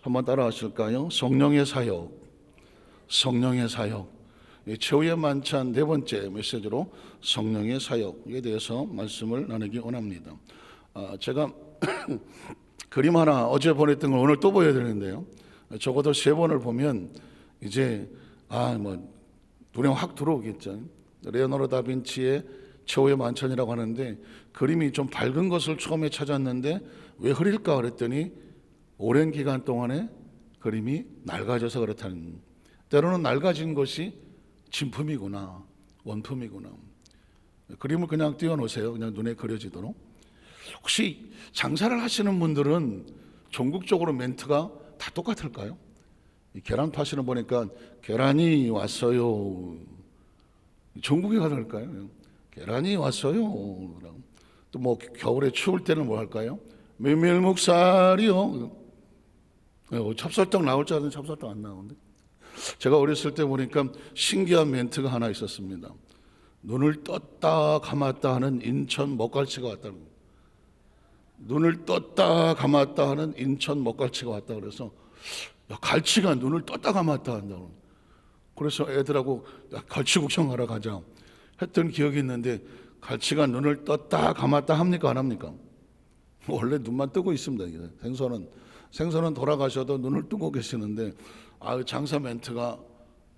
한번 따라하실까요? 성령의 사역, 성령의 사역. 최후의 만찬 네 번째 메시지로 성령의 사역에 대해서 말씀을 나누기 원합니다. 제가 그림 하나 어제 보냈던 걸 오늘 또 보여야 되는데요. 적어도 세 번을 보면 이제 눈에 확 들어오겠죠. 레오나르도 다빈치의 최후의 만찬이라고 하는데 그림이 좀 밝은 것을 처음에 찾았는데 왜 흐릴까 그랬더니 오랜 기간 동안에 그림이 낡아져서 그렇다는, 때로는 낡아진 것이 진품이구나, 원품이구나. 그림을 그냥 띄워놓으세요. 그냥 눈에 그려지도록. 혹시 장사를 하시는 분들은 전국적으로 멘트가 다 똑같을까요? 계란 파시는 보니까 계란이 왔어요. 전국에 가능할까요? 계란이 왔어요. 또 뭐 겨울에 추울 때는 뭐 할까요? 메밀묵살이요. 찹쌀떡 나올 줄 알았는데 찹쌀떡 안 나오는데. 제가 어렸을 때 보니까 신기한 멘트가 하나 있었습니다. 눈을 떴다 감았다 하는 인천 먹갈치가 왔다는 거예요. 눈을 떴다 감았다 하는 인천 먹갈치가 왔다 그래서 갈치가 눈을 떴다 감았다 한다고. 그래서 애들하고 갈치 국경하러 가자 했던 기억이 있는데, 갈치가 눈을 떴다 감았다 합니까 안 합니까? 원래 눈만 뜨고 있습니다. 생선은 돌아가셔도 눈을 뜨고 계시는데 장사 멘트가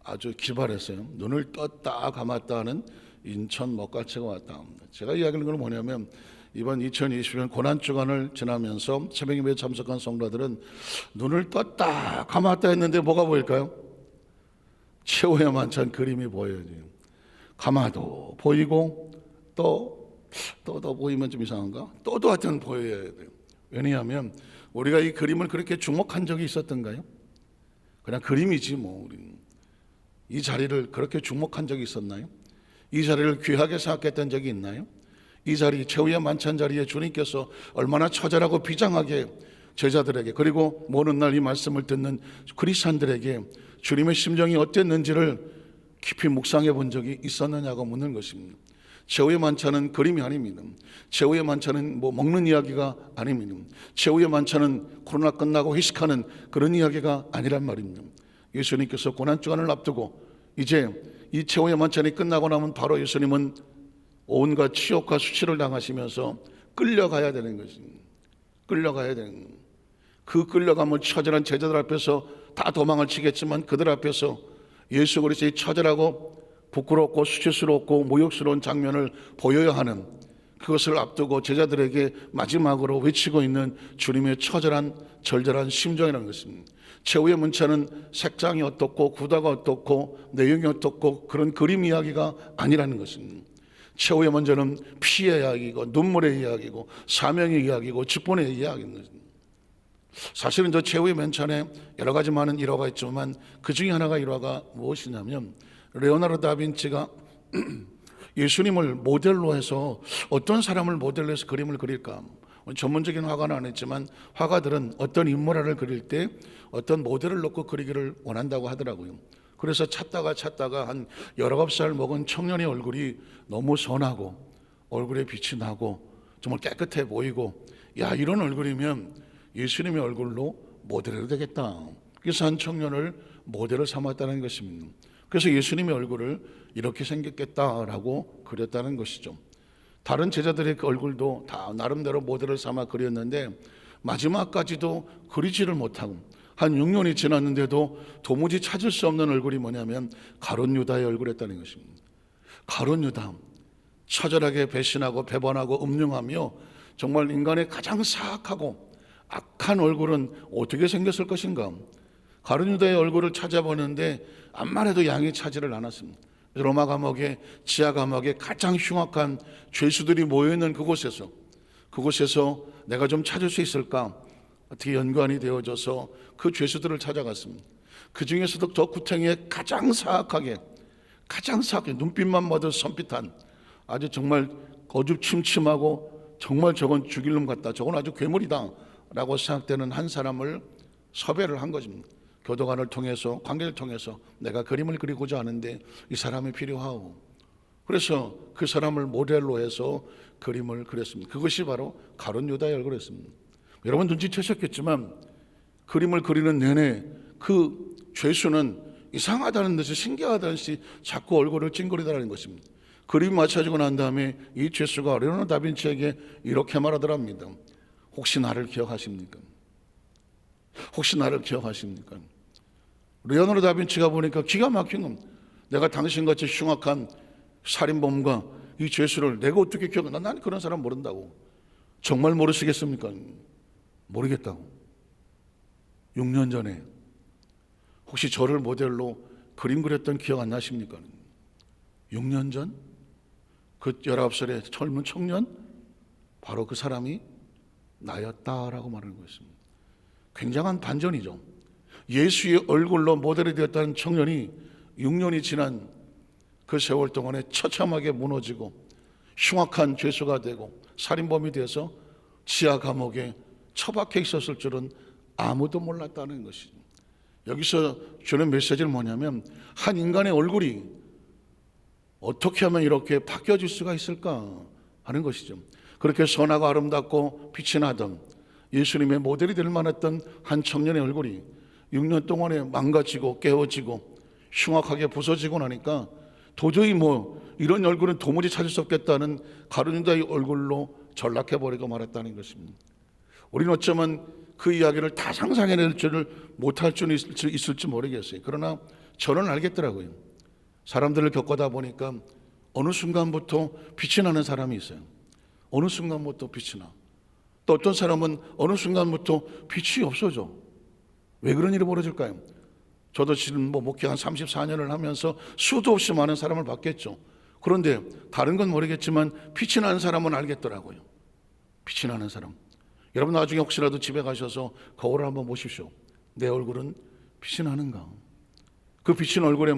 아주 기발했어요. 눈을 떴다 감았다 하는 인천 먹갈치가 왔다. 제가 이야기하는 건 뭐냐면, 이번 2020년 고난주간을 지나면서 새벽예배에 참석한 성도들은 눈을 떴다 감았다 했는데 뭐가 보일까요? 최후의 만찬 그림이 보여요. 감아도 보이고 또 보이면 좀 이상한가? 또도 하여튼 보여야 돼요. 왜냐하면 우리가 이 그림을 그렇게 주목한 적이 있었던가요? 그냥 그림이지 뭐. 이 자리를 그렇게 주목한 적이 있었나요? 이 자리를 귀하게 생각했던 적이 있나요? 이 자리, 최후의 만찬 자리에 주님께서 얼마나 처절하고 비장하게 제자들에게, 그리고 모든 날 이 말씀을 듣는 그리스도인들에게 주님의 심정이 어땠는지를 깊이 묵상해 본 적이 있었느냐고 묻는 것입니다. 최후의 만찬은 그림이 아닙니다. 최후의 만찬은 먹는 이야기가 아닙니다. 최후의 만찬은 코로나 끝나고 회식하는 그런 이야기가 아니란 말입니다. 예수님께서 고난주간을 앞두고 이제 이 최후의 만찬이 끝나고 나면 바로 예수님은 온갖 치욕과 수치를 당하시면서 끌려가야 되는 것입니다. 끌려가야 되는 것입니다. 그 끌려감을 처절한 제자들 앞에서 다 도망을 치겠지만 그들 앞에서 예수 그리스도의 처절하고 부끄럽고 수치스럽고 모욕스러운 장면을 보여야 하는, 그것을 앞두고 제자들에게 마지막으로 외치고 있는 주님의 처절한 절절한 심정이라는 것입니다. 최후의 문자는 색상이 어떻고 구도가 어떻고 내용이 어떻고 그런 그림 이야기가 아니라는 것입니다. 최후의 문제는 피의 이야기고 눈물의 이야기고 사명의 이야기고 직분의 이야기입니다. 사실은 저 최후의 만찬에 여러 가지 많은 일화가 있지만 그 중에 하나가 일화가 무엇이냐면, 레오나르도 다빈치가 예수님을 모델로 해서 어떤 사람을 모델로 해서 그림을 그릴까, 전문적인 화가는 안 했지만 화가들은 어떤 인물화를 그릴 때 어떤 모델을 놓고 그리기를 원한다고 하더라고요. 그래서 찾다가 한 19살 먹은 청년의 얼굴이 너무 선하고 얼굴에 빛이 나고 정말 깨끗해 보이고, 이런 얼굴이면 예수님의 얼굴로 모델이 되겠다. 그래서 한 청년을 모델로 삼았다는 것입니다. 그래서 예수님의 얼굴을 이렇게 생겼겠다라고 그렸다는 것이죠. 다른 제자들의 그 얼굴도 다 나름대로 모델을 삼아 그렸는데 마지막까지도 그리지를 못하고 한 6년이 지났는데도 도무지 찾을 수 없는 얼굴이 뭐냐면 가룟 유다의 얼굴이었다는 것입니다. 가룟 유다, 처절하게 배신하고 배반하고 음흉하며 정말 인간의 가장 사악하고 악한 얼굴은 어떻게 생겼을 것인가. 가룟 유다의 얼굴을 찾아보는데 암만 해도 양이 차지를 않았습니다. 로마 감옥의 지하 감옥에 가장 흉악한 죄수들이 모여있는 그곳에서 내가 좀 찾을 수 있을까, 어떻게 연관이 되어져서 그 죄수들을 찾아갔습니다. 그 중에서도 저 구탱이에 가장 사악하게 눈빛만 봐도 섬찟한, 아주 정말 어줍침침하고 정말 저건 죽일 놈 같다, 저건 아주 괴물이다 라고 생각되는 한 사람을 섭외를 한 것입니다. 교도관을 통해서, 관계를 통해서 내가 그림을 그리고자 하는데 이 사람이 필요하오. 그래서 그 사람을 모델로 해서 그림을 그렸습니다. 그것이 바로 가룟 유다의 얼굴이었습니다. 여러분 눈치채셨겠지만 그림을 그리는 내내 그 죄수는 이상하다는 듯이 신기하다는 듯이 자꾸 얼굴을 찡그리더라는 것입니다. 그림이 맞춰지고 난 다음에 이 죄수가 레오나르도 다빈치에게 이렇게 말하더랍니다. 혹시 나를 기억하십니까? 혹시 나를 기억하십니까? 레오나르도 다빈치가 보니까 기가 막힌 겁니다. 내가 당신같이 흉악한 살인범과 이 죄수를 내가 어떻게 기억하나? 난 그런 사람 모른다고. 정말 모르시겠습니까? 모르겠다고. 6년 전에 혹시 저를 모델로 그림 그렸던 기억 안 나십니까? 6년 전? 그 19살의 젊은 청년? 바로 그 사람이 나였다라고 말하는 것입니다. 굉장한 반전이죠. 예수의 얼굴로 모델이 되었다는 청년이 6년이 지난 그 세월 동안에 처참하게 무너지고 흉악한 죄수가 되고 살인범이 돼서 지하 감옥에 처박혀 있었을 줄은 아무도 몰랐다는 것이죠. 여기서 주는 메시지는 뭐냐면 한 인간의 얼굴이 어떻게 하면 이렇게 바뀌어질 수가 있을까 하는 것이죠. 그렇게 선하고 아름답고 빛이 나던 예수님의 모델이 될 만했던 한 청년의 얼굴이 6년 동안에 망가지고 깨어지고 흉악하게 부서지고 나니까 도저히 이런 얼굴은 도무지 찾을 수 없겠다는 가룟유다의 얼굴로 전락해버리고 말았다는 것입니다. 우리는 어쩌면 그 이야기를 다 상상해낼 줄을 못할 줄 있을지 모르겠어요. 그러나 저는 알겠더라고요. 사람들을 겪어다 보니까 어느 순간부터 빛이 나는 사람이 있어요. 어느 순간부터 빛이 나. 또 어떤 사람은 어느 순간부터 빛이 없어져. 왜 그런 일이 벌어질까요? 저도 지금 목회 한 34년을 하면서 수도 없이 많은 사람을 봤겠죠. 그런데 다른 건 모르겠지만 빛이 나는 사람은 알겠더라고요. 빛이 나는 사람. 여러분 나중에 혹시라도 집에 가셔서 거울을 한번 보십시오. 내 얼굴은 빛이 나는가? 그 비친 얼굴에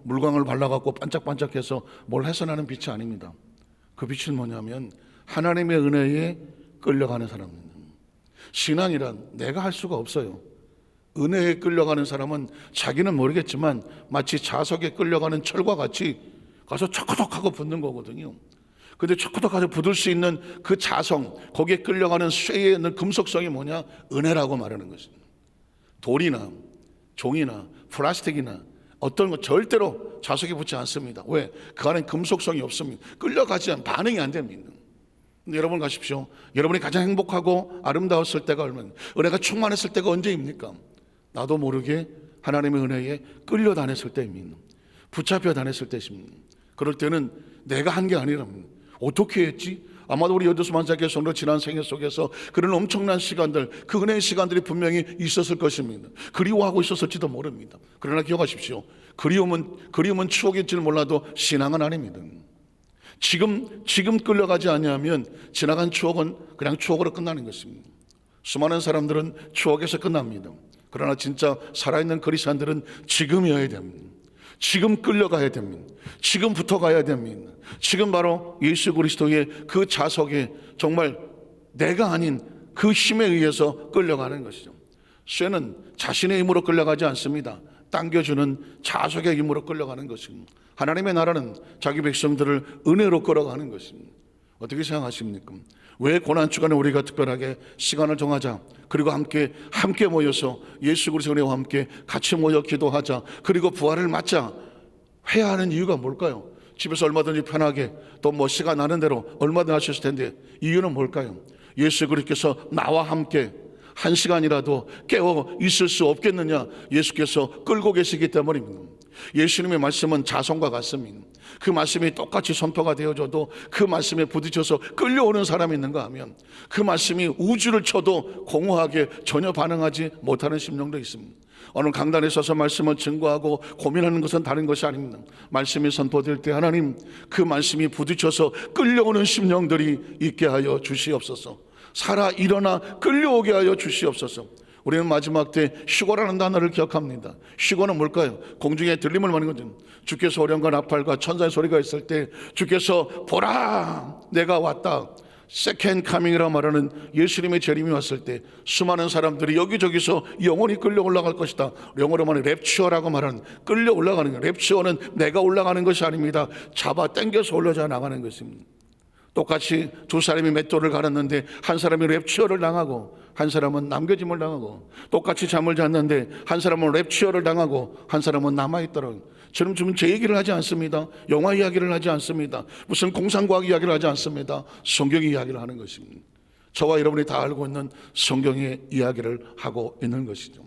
물광을 발라갖고 반짝반짝해서 뭘 해서 나는 빛이 아닙니다. 그 빛은 뭐냐면 하나님의 은혜에 끌려가는 사람입니다. 신앙이란 내가 할 수가 없어요. 은혜에 끌려가는 사람은 자기는 모르겠지만 마치 자석에 끌려가는 철과 같이 가서 척척하고 붙는 거거든요. 근데 척척 가서 붙을 수 있는 그 자성, 거기에 끌려가는 쇠에 있는 금속성이 뭐냐? 은혜라고 말하는 것입니다. 돌이나 종이나 플라스틱이나 어떤 것 절대로 자석에 붙지 않습니다. 왜? 그 안에 금속성이 없습니다. 끌려가지 않으면 반응이 안 됩니다. 근데 여러분 가십시오. 여러분이 가장 행복하고 아름다웠을 때가 얼마나, 은혜가 충만했을 때가 언제입니까? 나도 모르게 하나님의 은혜에 끌려 다녔을 때입니다. 붙잡혀 다녔을 때입니다. 그럴 때는 내가 한 게 아니랍니다. 어떻게 했지? 아마도 우리 여도수만사교회 성도 지난 생애 속에서 그런 엄청난 시간들, 그 은혜의 시간들이 분명히 있었을 것입니다. 그리워하고 있었을지도 모릅니다. 그러나 기억하십시오. 그리움은 추억일 줄 몰라도 신앙은 아닙니다. 지금 끌려가지 아니하면 지나간 추억은 그냥 추억으로 끝나는 것입니다. 수많은 사람들은 추억에서 끝납니다. 그러나 진짜 살아있는 그리스도인들은 지금이어야 됩니다. 지금 끌려가야 됩니다. 지금 붙어가야 됩니다. 지금 바로 예수 그리스도의 그 자석에 정말 내가 아닌 그 힘에 의해서 끌려가는 것이죠. 쇠는 자신의 힘으로 끌려가지 않습니다. 당겨주는 자석의 힘으로 끌려가는 것입니다. 하나님의 나라는 자기 백성들을 은혜로 끌어가는 것입니다. 어떻게 생각하십니까? 왜 고난주간에 우리가 특별하게 시간을 정하자, 그리고 함께 모여서 예수 그리스도의 은혜와 함께 같이 모여 기도하자, 그리고 부활을 맞자 해야 하는 이유가 뭘까요? 집에서 얼마든지 편하게 또 시간 나는 대로 얼마든지 하셨을 텐데 이유는 뭘까요? 예수 그리스도께서 나와 함께 한 시간이라도 깨어 있을 수 없겠느냐? 예수께서 끌고 계시기 때문입니다. 예수님의 말씀은 자성과 같습니다. 그 말씀이 똑같이 선포가 되어져도 그 말씀에 부딪혀서 끌려오는 사람이 있는가 하면 그 말씀이 우주를 쳐도 공허하게 전혀 반응하지 못하는 심령도 있습니다. 어느 강단에 서서 말씀을 증거하고 고민하는 것은 다른 것이 아닙니다. 말씀이 선포될 때 하나님 그 말씀이 부딪혀서 끌려오는 심령들이 있게 하여 주시옵소서. 살아 일어나 끌려오게 하여 주시옵소서. 우리는 마지막 때 휴거라는 단어를 기억합니다. 휴거는 뭘까요? 공중에 들림을 많은 거죠. 주께서 오련과 나팔과 천사의 소리가 있을 때 주께서 보라 내가 왔다. 세컨드 카밍이라 말하는 예수님의 재림이 왔을 때 수많은 사람들이 여기저기서 영원히 끌려 올라갈 것이다. 영어로 말하는 랩처라고 말하는 끌려 올라가는 거예요. 랩처는 내가 올라가는 것이 아닙니다. 잡아 당겨서 올려져 나가는 것입니다. 똑같이 두 사람이 맷돌을 갈았는데 한 사람이 랩치어를 당하고 한 사람은 남겨짐을 당하고, 똑같이 잠을 잤는데 한 사람은 랩치어를 당하고 한 사람은 남아있더라고요. 저는 지금 제 얘기를 하지 않습니다. 영화 이야기를 하지 않습니다. 무슨 공상과학 이야기를 하지 않습니다. 성경 이야기를 하는 것입니다. 저와 여러분이 다 알고 있는 성경의 이야기를 하고 있는 것이죠.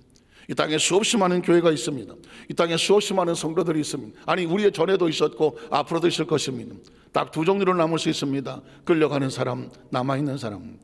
이 땅에 수없이 많은 교회가 있습니다. 이 땅에 수없이 많은 성도들이 있습니다. 아니, 우리의 전에도 있었고 앞으로도 있을 것입니다. 딱 두 종류로 나눌 수 있습니다. 끌려가는 사람, 남아있는 사람.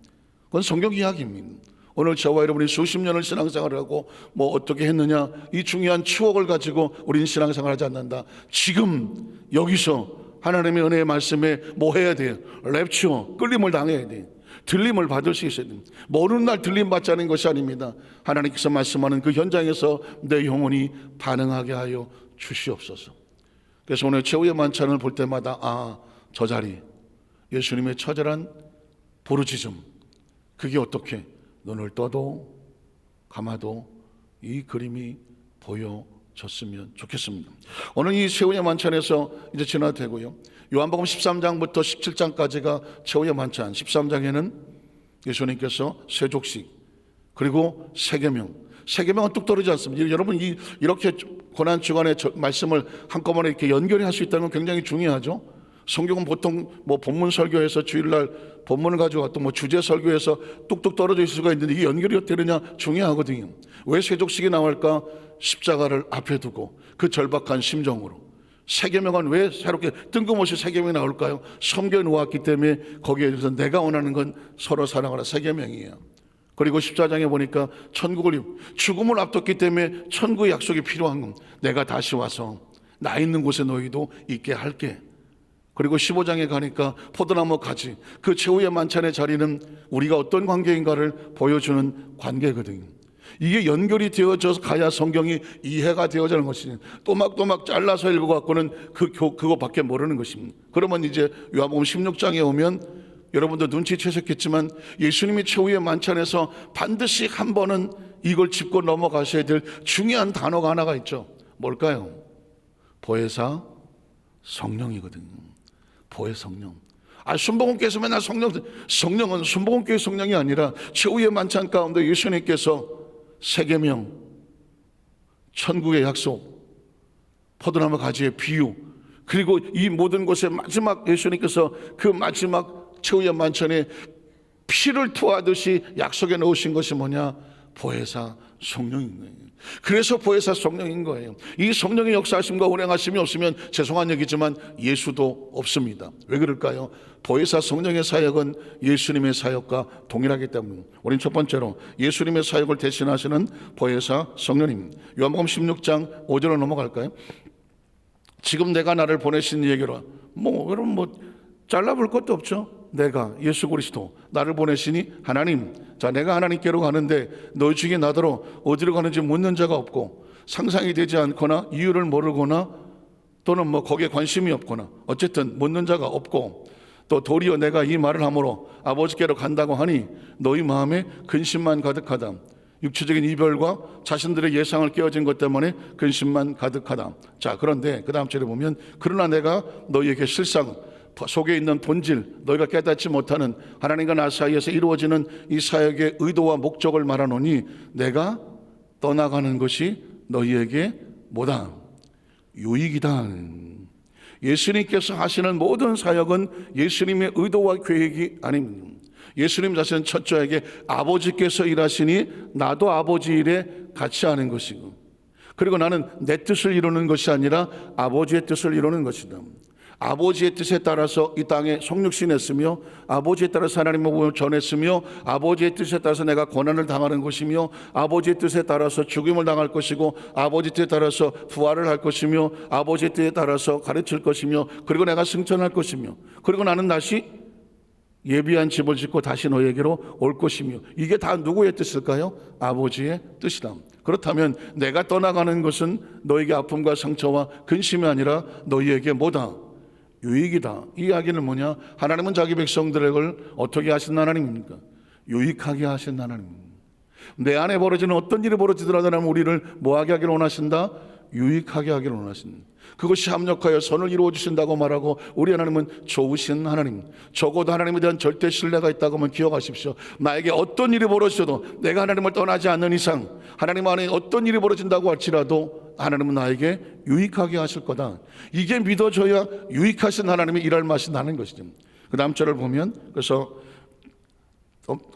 그건 성경 이야기입니다. 오늘 저와 여러분이 수십 년을 신앙생활을 하고 뭐 어떻게 했느냐, 이 중요한 추억을 가지고 우리는 신앙생활을 하지 않는다. 지금 여기서 하나님의 은혜의 말씀에 뭐 해야 돼요? 랩치어, 끌림을 당해야 돼요. 들림을 받을 수 있어야 됩니다. 모르는 날 들림 받지 않은 것이 아닙니다. 하나님께서 말씀하는 그 현장에서 내 영혼이 반응하게 하여 주시옵소서. 그래서 오늘 최후의 만찬을 볼 때마다 저 자리, 예수님의 처절한 부르짖음, 그게 어떻게 눈을 떠도 감아도 이 그림이 보여졌으면 좋겠습니다. 오늘 이 최후의 만찬에서 이제 지나도 되고요. 요한복음 13장부터 17장까지가 최후의 만찬. 13장에는 예수님께서 세족식, 그리고 세계명. 세계명은 뚝 떨어지지 않습니다. 여러분, 이렇게 고난 주간의 말씀을 한꺼번에 이렇게 연결할 수 있다는 건 굉장히 중요하죠. 성경은 보통 뭐 본문 설교에서 주일날 본문을 가지고 또 뭐 주제 설교에서 뚝뚝 떨어져 있을 수가 있는데 이게 연결이 어떻게 되느냐 중요하거든요. 왜 세족식이 나올까? 십자가를 앞에 두고 그 절박한 심정으로. 세계명은 왜 새롭게 뜬금없이 세계명이 나올까요? 섬겨 놓았기 때문에 거기에 대해서 내가 원하는 건 서로 사랑하라, 세계명이에요. 그리고 14장에 보니까 천국을, 죽음을 앞뒀기 때문에 천국의 약속이 필요한 겁니다. 내가 다시 와서 나 있는 곳에 너희도 있게 할게. 그리고 15장에 가니까 포도나무 가지, 그 최후의 만찬의 자리는 우리가 어떤 관계인가를 보여주는 관계거든요. 이게 연결이 되어져서 가야 성경이 이해가 되어지는 것이지, 또막또막 잘라서 읽어갖고는 그거밖에 모르는 것입니다. 그러면 이제 요한복음 16장에 오면 여러분도 눈치채셨겠지만 예수님이 최후의 만찬에서 반드시 한 번은 이걸 짚고 넘어가셔야 될 중요한 단어가 하나가 있죠. 뭘까요? 보혜사 성령이거든요. 보혜 성령. 순복음교회에서 맨날 성령은 순복음교회 성령이 아니라 최후의 만찬 가운데 예수님께서 세계명, 천국의 약속, 포도나무 가지의 비유, 그리고 이 모든 것의 마지막 예수님께서 그 마지막 최후의 만찬에 피를 토하듯이 약속에 넣으신 것이 뭐냐? 보혜사 성령인 거예요. 그래서 보혜사 성령인 거예요. 이 성령의 역사하심과 운행하심이 없으면 죄송한 얘기지만 예수도 없습니다. 왜 그럴까요? 보혜사 성령의 사역은 예수님의 사역과 동일하기 때문에 우리는 첫 번째로 예수님의 사역을 대신하시는 보혜사 성령님. 요한복음 16장 5절로 넘어갈까요? 지금 내가 나를 보내신 얘기로 여러분 잘라볼 것도 없죠. 내가 예수 그리스도 나를 보내시니 하나님. 자, 내가 하나님께로 가는데 너희 중에 나더러 어디로 가는지 묻는 자가 없고 상상이 되지 않거나 이유를 모르거나 또는 거기에 관심이 없거나 어쨌든 묻는 자가 없고, 또 도리어 내가 이 말을 함으로 아버지께로 간다고 하니 너희 마음에 근심만 가득하다. 육체적인 이별과 자신들의 예상을 깨어진 것 때문에 근심만 가득하다. 자, 그런데 그 다음 절에 보면 그러나 내가 너희에게 실상 속에 있는 본질, 너희가 깨닫지 못하는 하나님과 나 사이에서 이루어지는 이 사역의 의도와 목적을 말하노니 내가 떠나가는 것이 너희에게 뭐다? 유익이다. 예수님께서 하시는 모든 사역은 예수님의 의도와 계획이 아닙니다. 예수님 자신은 첫째에게 아버지께서 일하시니 나도 아버지 일에 같이 하는 것이고, 그리고 나는 내 뜻을 이루는 것이 아니라 아버지의 뜻을 이루는 것이다. 아버지의 뜻에 따라서 이 땅에 성육신했으며 아버지에 따라서 하나님의 복음을 전했으며 아버지의 뜻에 따라서 내가 고난을 당하는 것이며 아버지의 뜻에 따라서 죽임을 당할 것이고 아버지의 뜻에 따라서 부활을 할 것이며 아버지의 뜻에 따라서 가르칠 것이며 그리고 내가 승천할 것이며 그리고 나는 다시 예비한 집을 짓고 다시 너에게로 올 것이며, 이게 다 누구의 뜻일까요? 아버지의 뜻이다. 그렇다면 내가 떠나가는 것은 너에게 아픔과 상처와 근심이 아니라 너희에게 뭐다? 유익이다. 이 이야기는 뭐냐? 하나님은 자기 백성들을 어떻게 하신 하나님입니까? 유익하게 하신 하나님입니다. 내 안에 벌어지는 어떤 일이 벌어지더라도 하나님은 우리를 뭐하게 하기를 원하신다? 유익하게 하기를 원하십니다. 그것이 합력하여 선을 이루어 주신다고 말하고, 우리 하나님은 좋으신 하나님, 적어도 하나님에 대한 절대 신뢰가 있다고 하면 기억하십시오. 나에게 어떤 일이 벌어져도 내가 하나님을 떠나지 않는 이상, 하나님 안에 어떤 일이 벌어진다고 할지라도 하나님은 나에게 유익하게 하실 거다. 이게 믿어져야 유익하신 하나님이 일할 맛이 나는 것이죠. 그 다음 절을 보면, 그래서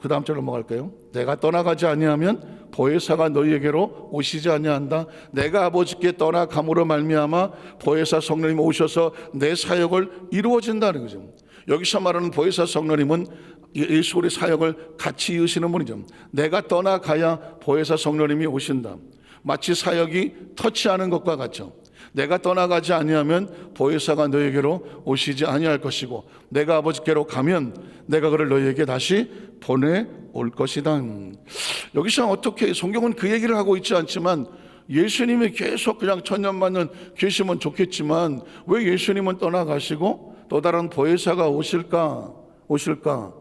그 다음 절로 넘어갈까요? 내가 떠나가지 아니하면 보혜사가 너희에게로 오시지 아니한다. 내가 아버지께 떠나감으로 말미암아 보혜사 성령님 오셔서 내 사역을 이루어진다는 거죠. 여기서 말하는 보혜사 성령님은 예수 그리스도의 사역을 같이 이으시는 분이죠. 내가 떠나가야 보혜사 성령님이 오신다. 마치 사역이 터치하는 것과 같죠. 내가 떠나가지 아니하면 보혜사가 너희에게로 오시지 아니할 것이고, 내가 아버지께로 가면 내가 그를 너희에게 다시 보내올 것이다. 여기서 어떻게, 성경은 그 얘기를 하고 있지 않지만 예수님이 계속 그냥 천년만년 계시면 좋겠지만 왜 예수님은 떠나가시고 또 다른 보혜사가 오실까?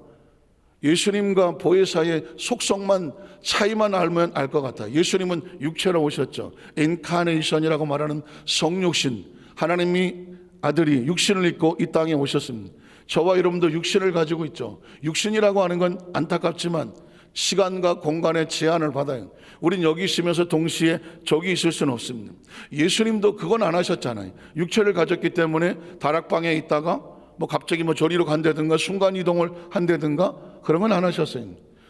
예수님과 보혜사의 속성만, 차이만 알면 알 것 같아요. 예수님은 육체로 오셨죠. 인카네이션이라고 말하는 성육신, 하나님이 아들이 육신을 입고 이 땅에 오셨습니다. 저와 여러분도 육신을 가지고 있죠. 육신이라고 하는 건 안타깝지만 시간과 공간의 제한을 받아요. 우린 여기 있으면서 동시에 저기 있을 수는 없습니다. 예수님도 그건 안 하셨잖아요. 육체를 가졌기 때문에 다락방에 있다가 갑자기 저리로 간다든가 순간 이동을 한다든가 그런 건 안 하셨어요.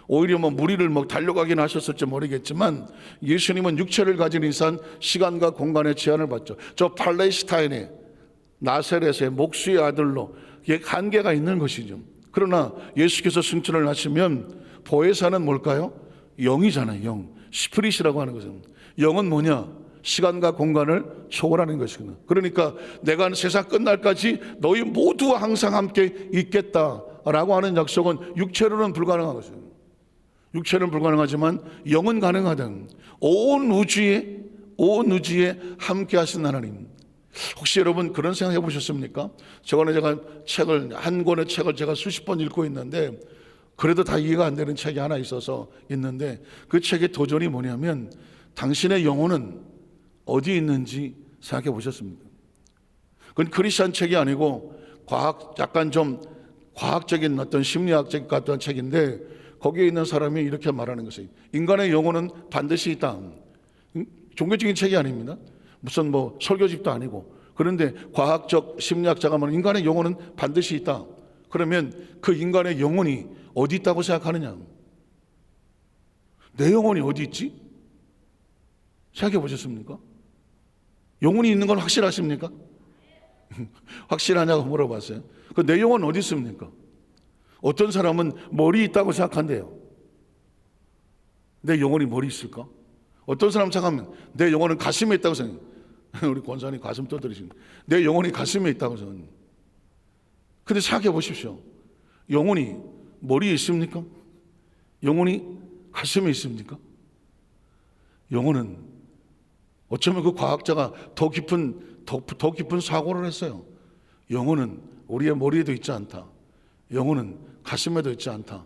오히려 무리를 달려가긴 하셨을지 모르겠지만 예수님은 육체를 가진 이상 시간과 공간의 제한을 받죠. 저 팔레스타인의 나사렛의 목수의 아들로 한계가 있는 것이죠. 그러나 예수께서 승천을 하시면 보혜사는 뭘까요? 영이잖아요. 영, 스피릿이라고 하는 거죠. 영은 뭐냐? 시간과 공간을 초월하는 것이구나. 그러니까 내가 세상 끝날까지 너희 모두와 항상 함께 있겠다라고 하는 약속은 육체로는 불가능한 것이에요. 육체는 불가능하지만 영은 가능하다. 온 우주에 함께 하신 하나님. 혹시 여러분 그런 생각 해보셨습니까? 제가 한 권의 책을 제가 수십 번 읽고 있는데 그래도 다 이해가 안 되는 책이 하나 있어서 있는데, 그 책의 도전이 뭐냐면 당신의 영혼은 어디에 있는지 생각해 보셨습니까? 그건 크리스찬 책이 아니고 약간 좀 과학적인 어떤 심리학적 같은 책인데, 거기에 있는 사람이 이렇게 말하는 것이에요. 인간의 영혼은 반드시 있다. 종교적인 책이 아닙니다. 무슨 설교집도 아니고. 그런데 과학적 심리학자가 말하는 인간의 영혼은 반드시 있다. 그러면 그 인간의 영혼이 어디 있다고 생각하느냐? 내 영혼이 어디 있지? 생각해 보셨습니까? 영혼이 있는 건 확실하십니까? 확실하냐고 물어봤어요. 내 영혼 어디 있습니까? 어떤 사람은 머리 있다고 생각한대요. 내 영혼이 머리 있을까? 어떤 사람 생각하면 내 영혼은 가슴에 있다고 생각해요. 우리 권사님 가슴 떠들으십니다. 내 영혼이 가슴에 있다고 생각해요. 근데 생각해 보십시오. 영혼이 머리에 있습니까? 영혼이 가슴에 있습니까? 영혼은 어쩌면 그 과학자가 더 깊은 사고를 했어요. 영혼은 우리의 머리에도 있지 않다. 영혼은 가슴에도 있지 않다.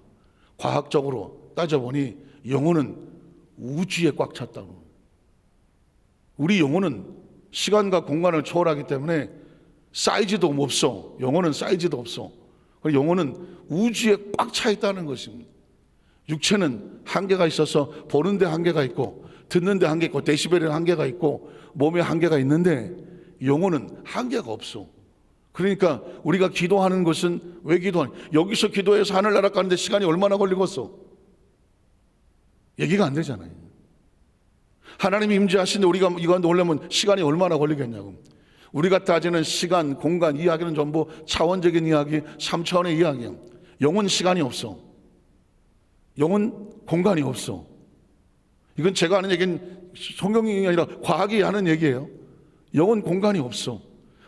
과학적으로 따져보니 영혼은 우주에 꽉 찼다고. 우리 영혼은 시간과 공간을 초월하기 때문에 사이즈도 없어. 영혼은 사이즈도 없어. 영혼은 우주에 꽉 차 있다는 것입니다. 육체는 한계가 있어서 보는 데 한계가 있고 듣는 데 한계가 있고 데시벨에 한계가 있고 몸에 한계가 있는데 영혼은 한계가 없어. 그러니까 우리가 기도하는 것은 왜 기도하냐? 여기서 기도해서 하늘나라 가는데 시간이 얼마나 걸리겠어? 얘기가 안 되잖아요. 하나님이 임재하시는데 우리가 이거 놀려면 시간이 얼마나 걸리겠냐고. 우리가 따지는 시간, 공간 이야기는 전부 차원적인 이야기, 3차원의 이야기야. 영은 시간이 없어. 영은 공간이 없어. 이건 제가 하는 얘기는 성경이 아니라 과학이 하는 얘기예요. 영은 공간이 없어.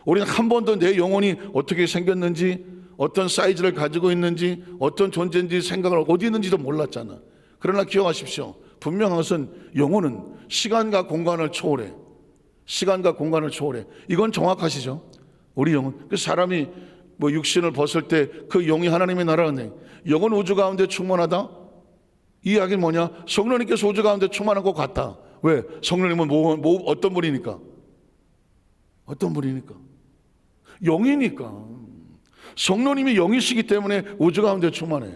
우리는 한 번도 내 영혼이 어떻게 생겼는지, 어떤 사이즈를 가지고 있는지, 어떤 존재인지 생각을 어디 있는지도 몰랐잖아. 그러나 기억하십시오. 분명한 것은 영혼은 시간과 공간을 초월해. 시간과 공간을 초월해. 이건 정확하시죠? 우리 영혼. 그 사람이 육신을 벗을 때 그 영이 하나님의 나라인데 영은 우주 가운데 충만하다? 이 이야기는 뭐냐? 성령님께서 우주 가운데 충만한 것 같다. 왜? 성령님은 어떤 분이니까? 어떤 분이니까? 영이니까. 성령님이 영이시기 때문에 우주 가운데 충만해.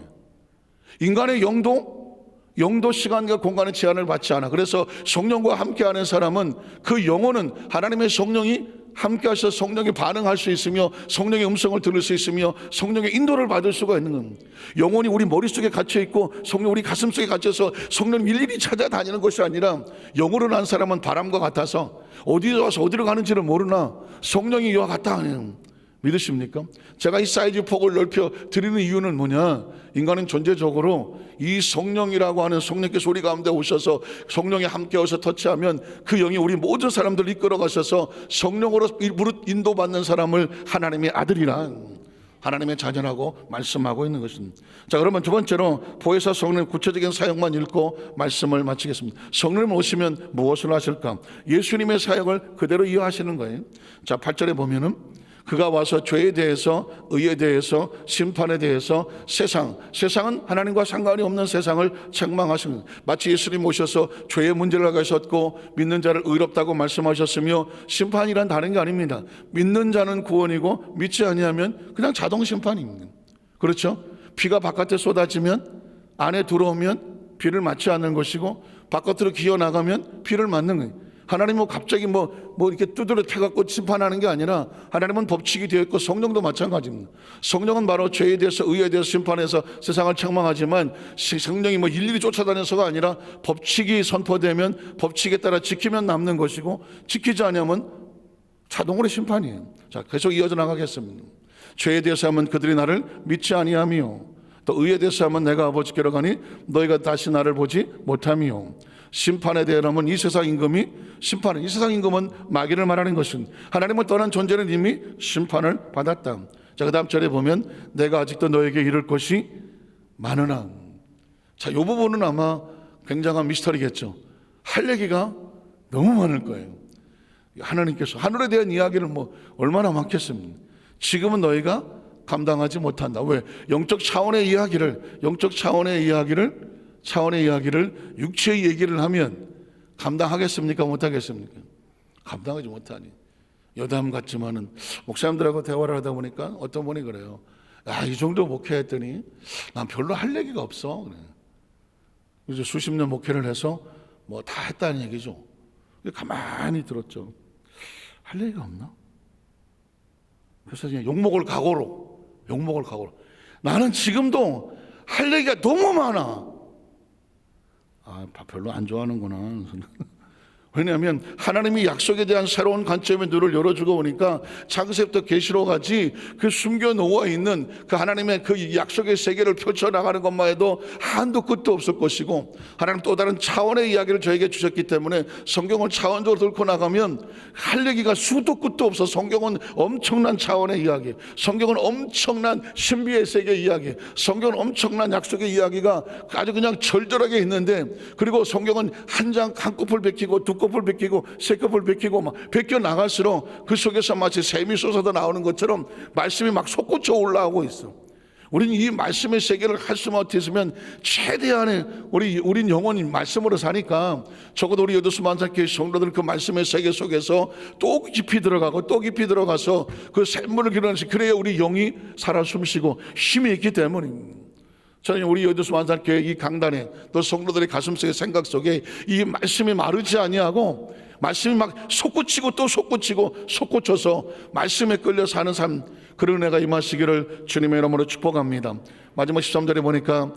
인간의 영도 시간과 공간의 제한을 받지 않아. 그래서 성령과 함께하는 사람은 그 영혼은 하나님의 성령이 함께 하셔서 성령이 반응할 수 있으며 성령의 음성을 들을 수 있으며 성령의 인도를 받을 수가 있는 겁니다. 영혼이 우리 머릿속에 갇혀 있고 성령 우리 가슴속에 갇혀서 성령 일일이 찾아다니는 것이 아니라 영으로 난 사람은 바람과 같아서 어디로 와서 어디로 가는지를 모르나 성령이 이와 같다 하는, 믿으십니까? 제가 이 사이즈 폭을 넓혀 드리는 이유는 뭐냐? 인간은 존재적으로 이 성령이라고 하는 성령께서 우리 가운데 오셔서 성령이 함께 오셔서 터치하면 그 영이 우리 모든 사람들을 이끌어 가셔서 성령으로 인도받는 사람을 하나님의 아들이란, 하나님의 자녀라고 말씀하고 있는 것입니다. 자, 그러면 두 번째로 보혜사 성령 구체적인 사역만 읽고 말씀을 마치겠습니다. 성령 오시면 무엇을 하실까? 예수님의 사역을 그대로 이어하시는 거예요. 자, 8절에 보면은 그가 와서 죄에 대해서, 의에 대해서, 심판에 대해서 세상은 하나님과 상관이 없는 세상을 책망하시는, 마치 예수님 오셔서 죄의 문제를 가셨고 믿는 자를 의롭다고 말씀하셨으며 심판이란 다른 게 아닙니다. 믿는 자는 구원이고 믿지 아니하면 그냥 자동 심판입니다. 그렇죠? 비가 바깥에 쏟아지면 안에 들어오면 비를 맞지 않는 것이고 바깥으로 기어 나가면 비를 맞는 거예요. 하나님은 갑자기 뭐 이렇게 두드려 패갖고 심판하는 게 아니라 하나님은 법칙이 되어 있고 성령도 마찬가지입니다. 성령은 바로 죄에 대해서 의에 대해서 심판해서 세상을 책망하지만 성령이 뭐 일일이 쫓아다녀서가 아니라 법칙이 선포되면 법칙에 따라 지키면 남는 것이고 지키지 않으면 자동으로 심판이에요. 자, 계속 이어져 나가겠습니다. 죄에 대해서 하면 그들이 나를 믿지 아니하며 또 의에 대해서 하면 내가 아버지께로 가니 너희가 다시 나를 보지 못하며 심판에 대하면 이 세상 임금이 심판은, 이 세상 임금은 마귀를 말하는 것은 하나님을 떠난 존재는 이미 심판을 받았다. 자, 그 다음 절에 보면 내가 아직도 너에게 이를 것이 많으나. 자, 이 부분은 아마 굉장한 미스터리겠죠. 할 얘기가 너무 많을 거예요. 하나님께서 하늘에 대한 이야기를 뭐 얼마나 많겠습니까? 지금은 너희가 감당하지 못한다. 왜? 영적 차원의 이야기를 육체의 얘기를 하면 감당하겠습니까? 못하겠습니까? 감당하지 못하니. 여담 같지만은 목사님들하고 대화를 하다 보니까 어떤 분이 그래요. 야, 이 정도 목회했더니 난 별로 할 얘기가 없어. 그래. 그래서 수십 년 목회를 해서 뭐 다 했다는 얘기죠. 가만히 들었죠. 할 얘기가 없나? 그래서 그냥 욕먹을 각오로. 나는 지금도 할 얘기가 너무 많아. 아, 별로 안 좋아하는구나. 왜냐하면 하나님이 약속에 대한 새로운 관점의 눈을 열어주고 오니까 창세부터 계시록까지 그 숨겨놓아 있는 그 하나님의 그 약속의 세계를 펼쳐나가는 것만 해도 한도 끝도 없을 것이고, 하나님 또 다른 차원의 이야기를 저에게 주셨기 때문에 성경을 차원적으로 들고 나가면 할 얘기가 수도 끝도 없어. 성경은 엄청난 차원의 이야기, 성경은 엄청난 신비의 세계 이야기, 성경은 엄청난 약속의 이야기가 아주 그냥 절절하게 있는데, 그리고 성경은 한 장 한꺼풀 베끼고 두 꺼풀 베끼고 세 꺼풀 베끼고 막 베껴 나갈수록 그 속에서 마치 샘이 솟아서 나오는 것처럼 말씀이 막 솟구쳐 올라오고 있어. 우리는 이 말씀의 세계를 할 수만 있으면 최대한의 우린 영원히 말씀으로 사니까 적어도 우리 여도수 만삭교회 성도들 그 말씀의 세계 속에서 또 깊이 들어가고 또 깊이 들어가서 그 샘물을 길어내서 그래야 우리 영이 살아 숨쉬고 힘이 있기 때문입니다. 저는 우리 여도수 만삭교회 이 강단에 또 성도들의 가슴속의 생각 속에 이 말씀이 마르지 아니하고 말씀이 막 솟구치고 또 솟구쳐서 말씀에 끌려 사는 삶, 그런 은혜가 임하시기를 주님의 이름으로 축복합니다. 마지막 13절에 보니까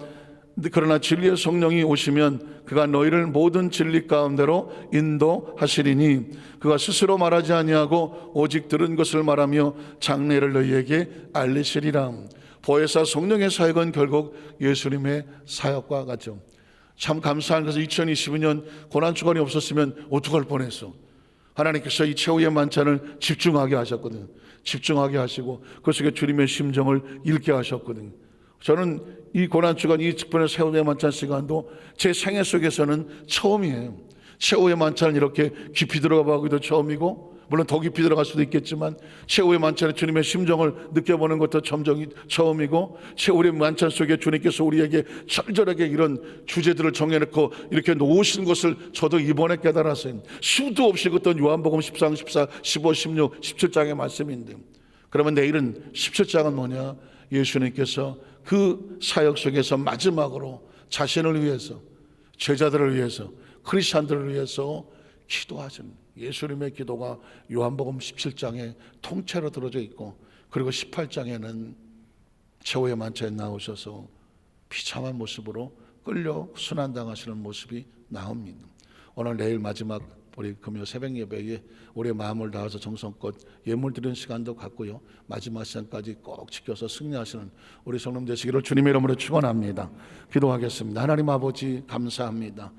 그러나 진리의 성령이 오시면 그가 너희를 모든 진리 가운데로 인도하시리니 그가 스스로 말하지 아니하고 오직 들은 것을 말하며 장래를 너희에게 알리시리라. 보혜사 성령의 사역은 결국 예수님의 사역과 같죠. 참 감사한 것은 2022년 고난주간이 없었으면 어떡할 뻔했어. 하나님께서 이 최후의 만찬을 집중하게 하셨거든요. 집중하게 하시고 그 속에 주님의 심정을 읽게 하셨거든요. 저는 이 고난주간 이 특별한 최후의 만찬 시간도 제 생애 속에서는 처음이에요. 최후의 만찬을 이렇게 깊이 들어가 보기도 처음이고 물론 더 깊이 들어갈 수도 있겠지만 최후의 만찬에 주님의 심정을 느껴보는 것도 처음이고 최후의 만찬 속에 주님께서 우리에게 철저하게 이런 주제들을 정해놓고 이렇게 놓으신 것을 저도 이번에 깨달았어요. 수도 없이 긋던 요한복음 13, 14, 15, 16, 17장의 말씀인데, 그러면 내일은 17장은 뭐냐? 예수님께서 그 사역 속에서 마지막으로 자신을 위해서, 제자들을 위해서, 크리스찬들을 위해서 기도하신 예수님의 기도가 요한복음 17장에 통째로 들어져 있고, 그리고 18장에는 최후의 만찬에 나오셔서 비참한 모습으로 끌려 순환당하시는 모습이 나옵니다. 오늘 내일 마지막 우리 금요 새벽 예배에 우리의 마음을 다해서 정성껏 예물 드리는 시간도 갖고요, 마지막 시간까지 꼭 지켜서 승리하시는 우리 성도님 되시기를 주님의 이름으로 축원합니다. 기도하겠습니다. 하나님 아버지 감사합니다.